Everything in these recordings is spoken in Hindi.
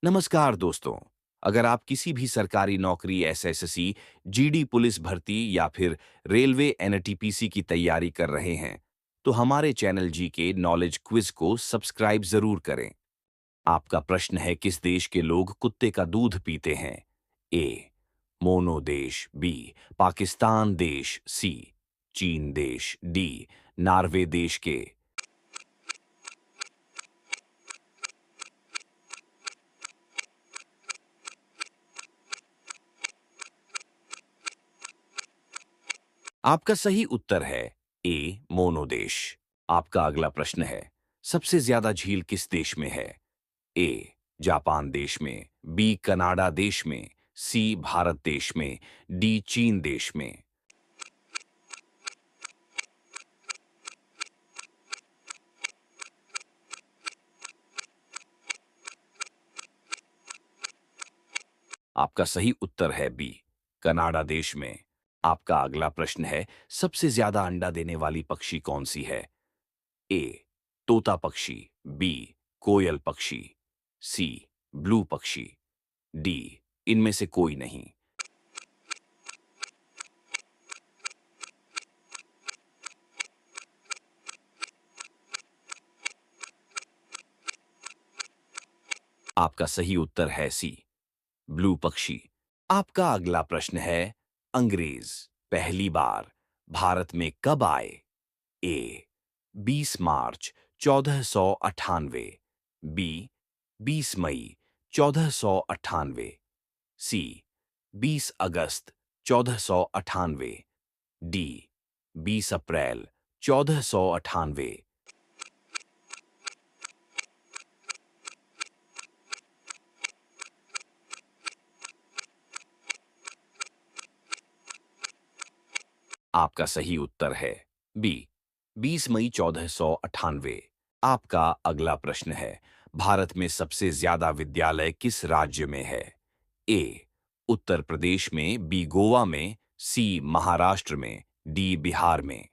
नमस्कार दोस्तों। अगर आप किसी भी सरकारी नौकरी, एसएससी, जीडी पुलिस भर्ती या फिर रेलवे एनटीपीसी की तैयारी कर रहे हैं, तो हमारे चैनल जी के नॉलेज क्विज को सब्सक्राइब जरूर करें। आपका प्रश्न है, किस देश के लोग कुत्ते का दूध पीते हैं? ए मोनो देश, बी पाकिस्तान देश, सी चीन देश, डी नॉर्वे देश के। आपका सही उत्तर है ए मोनो देश। आपका अगला प्रश्न है, सबसे ज्यादा झील किस देश में है? ए जापान देश में, बी कनाडा देश में, सी भारत देश में, डी चीन देश में। आपका सही उत्तर है बी कनाडा देश में। आपका अगला प्रश्न है, सबसे ज्यादा अंडा देने वाली पक्षी कौन सी है? ए तोता पक्षी, बी कोयल पक्षी, सी ब्लू पक्षी, डी इनमें से कोई नहीं। आपका सही उत्तर है सी ब्लू पक्षी। आपका अगला प्रश्न है, अंग्रेज पहली बार भारत में कब आए? ए 20 मार्च 1498, बी 20 मई 1498, सी 20 अगस्त 1498, डी 20 अप्रैल 1498। आपका सही उत्तर है बी 20 मई 1498। आपका अगला प्रश्न है, भारत में सबसे ज्यादा विद्यालय किस राज्य में है? ए उत्तर प्रदेश में, बी गोवा में, सी महाराष्ट्र में, डी बिहार में।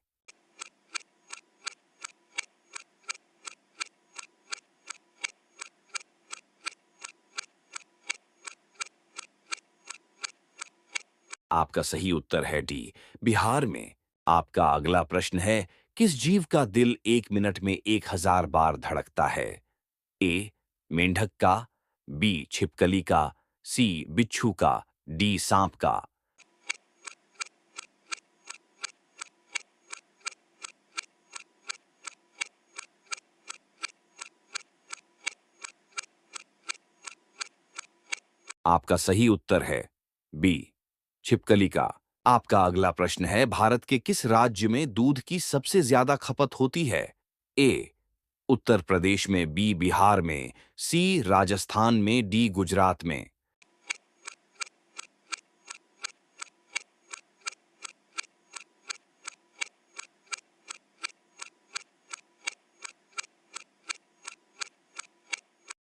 आपका सही उत्तर है डी बिहार में। आपका अगला प्रश्न है, किस जीव का दिल 1 मिनट में 1000 बार धड़कता है? ए मेंढक का, बी छिपकली का, सी बिच्छू का, डी सांप का। आपका सही उत्तर है बी छिपकली का। आपका अगला प्रश्न है, भारत के किस राज्य में दूध की सबसे ज्यादा खपत होती है? ए उत्तर प्रदेश में, बी बिहार में, सी राजस्थान में, डी गुजरात में।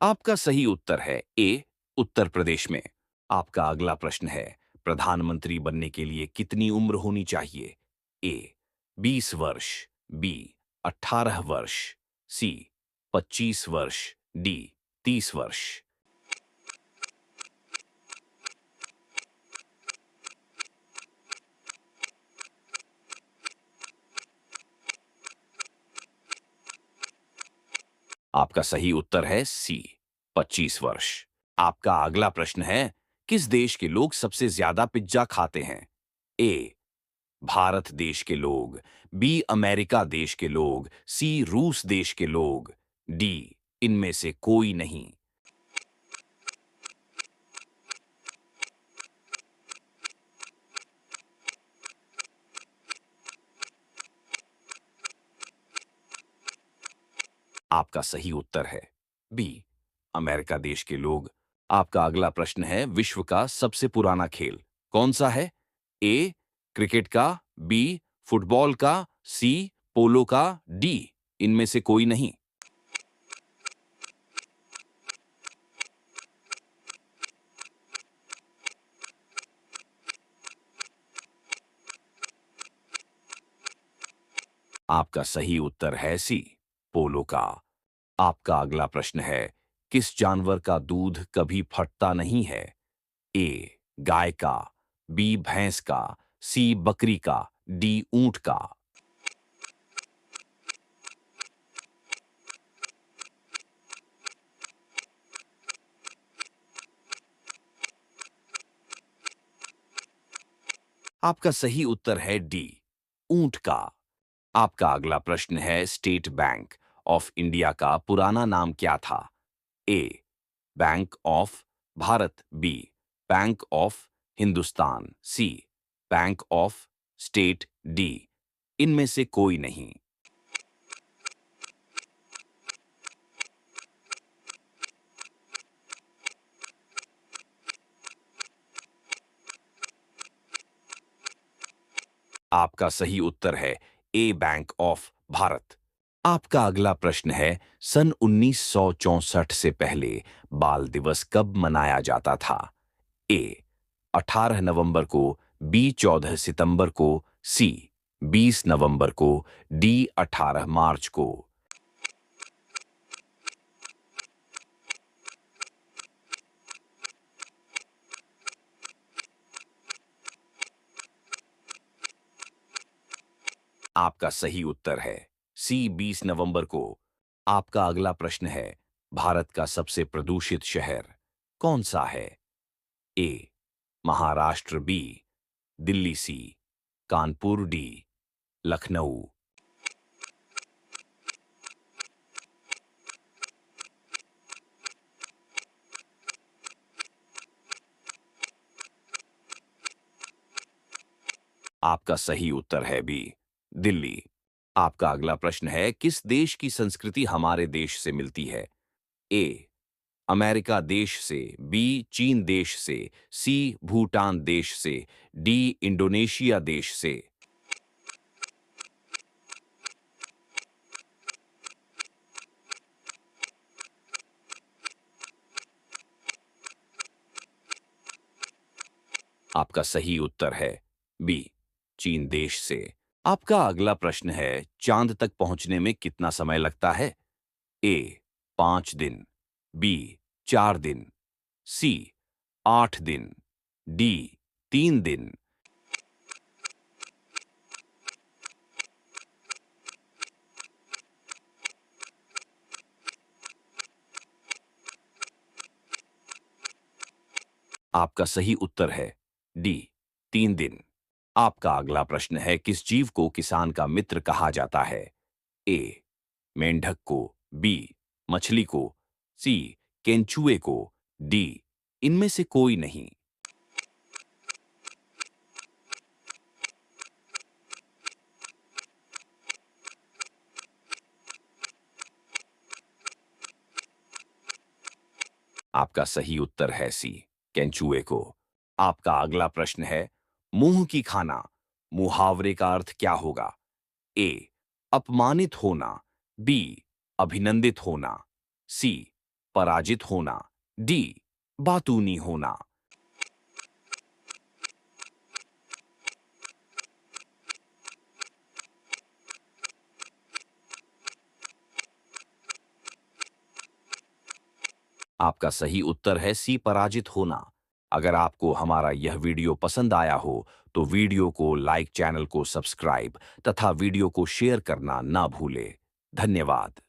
आपका सही उत्तर है ए उत्तर प्रदेश में। आपका अगला प्रश्न है, प्रधानमंत्री बनने के लिए कितनी उम्र होनी चाहिए? ए 20 वर्ष, बी 18 वर्ष, सी 25 वर्ष, डी 30 वर्ष। आपका सही उत्तर है सी 25 वर्ष। आपका अगला प्रश्न है, किस देश के लोग सबसे ज्यादा पिज्जा खाते हैं? ए भारत देश के लोग, बी अमेरिका देश के लोग, सी रूस देश के लोग, डी इनमें से कोई नहीं। आपका सही उत्तर है बी अमेरिका देश के लोग। आपका अगला प्रश्न है, विश्व का सबसे पुराना खेल कौन सा है? ए क्रिकेट का, बी फुटबॉल का, सी पोलो का, डी इनमें से कोई नहीं। आपका सही उत्तर है सी पोलो का। आपका अगला प्रश्न है, किस जानवर का दूध कभी फटता नहीं है? ए गाय का, बी भैंस का, सी बकरी का, डी ऊंट का। आपका सही उत्तर है डी ऊंट का। आपका अगला प्रश्न है स्टेट बैंक ऑफ इंडिया का पुराना नाम क्या था? A bank of Bharat, B bank of Hindustan, C bank of state, D इनमें से कोई नहीं। आपका सही उत्तर है ए बैंक ऑफ भारत। आपका अगला प्रश्न है सन 1964 से पहले बाल दिवस कब मनाया जाता था? ए 18 नवंबर को, बी 14 सितंबर को, सी 20 नवंबर को, डी 18 मार्च को। आपका सही उत्तर है सी 20 नवंबर को। आपका अगला प्रश्न है भारत का सबसे प्रदूषित शहर कौन सा है? ए महाराष्ट्र, बी दिल्ली, सी कानपुर, डी लखनऊ। आपका सही उत्तर है बी दिल्ली। आपका अगला प्रश्न है किस देश की संस्कृति हमारे देश से मिलती है? ए अमेरिका देश से, बी चीन देश से, सी भूटान देश से, डी इंडोनेशिया देश से। आपका सही उत्तर है बी चीन देश से। आपका अगला प्रश्न है चांद तक पहुंचने में कितना समय लगता है? ए 5 दिन, बी 4 दिन, सी 8 दिन, डी 3 दिन। आपका सही उत्तर है डी 3 दिन। आपका अगला प्रश्न है किस जीव को किसान का मित्र कहा जाता है? ए मेंढक को, बी मछली को, सी केंचुए को, डी इनमें से कोई नहीं। आपका सही उत्तर है सी केंचुए को। आपका अगला प्रश्न है मुंह की खाना मुहावरे का अर्थ क्या होगा? ए अपमानित होना, बी अभिनंदित होना, सी पराजित होना, डी बातूनी होना। आपका सही उत्तर है सी पराजित होना। अगर आपको हमारा यह वीडियो पसंद आया हो तो वीडियो को लाइक, चैनल को सब्सक्राइब तथा वीडियो को शेयर करना ना भूले। धन्यवाद।